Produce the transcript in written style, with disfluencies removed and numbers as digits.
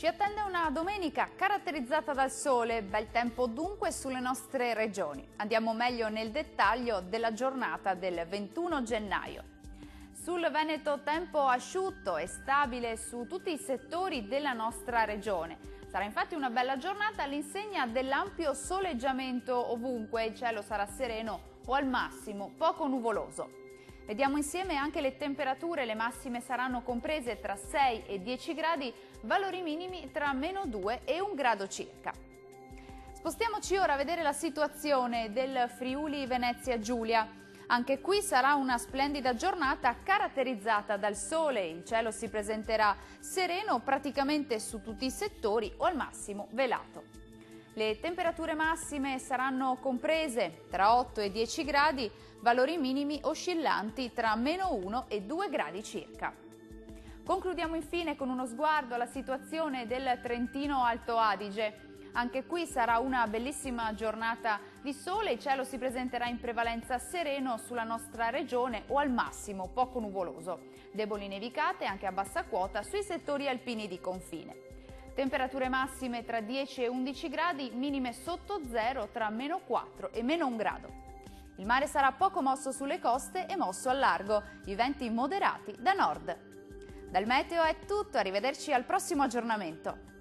Ci attende una domenica caratterizzata dal sole, bel tempo dunque sulle nostre regioni. Andiamo meglio nel dettaglio della giornata del 21 gennaio. Sul Veneto tempo asciutto e stabile su tutti i settori della nostra regione. Sarà infatti una bella giornata all'insegna dell'ampio soleggiamento ovunque, il cielo sarà sereno o al massimo poco nuvoloso. Vediamo insieme anche le temperature, le massime saranno comprese tra 6 e 10 gradi, valori minimi tra -2 e 1 grado circa. Spostiamoci ora a vedere la situazione del Friuli Venezia Giulia. Anche qui sarà una splendida giornata caratterizzata dal sole, il cielo si presenterà sereno praticamente su tutti i settori o al massimo velato. Le temperature massime saranno comprese tra 8 e 10 gradi, valori minimi oscillanti tra -1 e 2 gradi circa. Concludiamo infine con uno sguardo alla situazione del Trentino Alto Adige. Anche qui sarà una bellissima giornata di sole, il cielo si presenterà in prevalenza sereno sulla nostra regione o al massimo poco nuvoloso. Deboli nevicate anche a bassa quota sui settori alpini di confine. Temperature massime tra 10 e 11 gradi, minime sotto zero tra -4 e -1 grado. Il mare sarà poco mosso sulle coste e mosso al largo, i venti moderati da nord. Dal meteo è tutto, arrivederci al prossimo aggiornamento.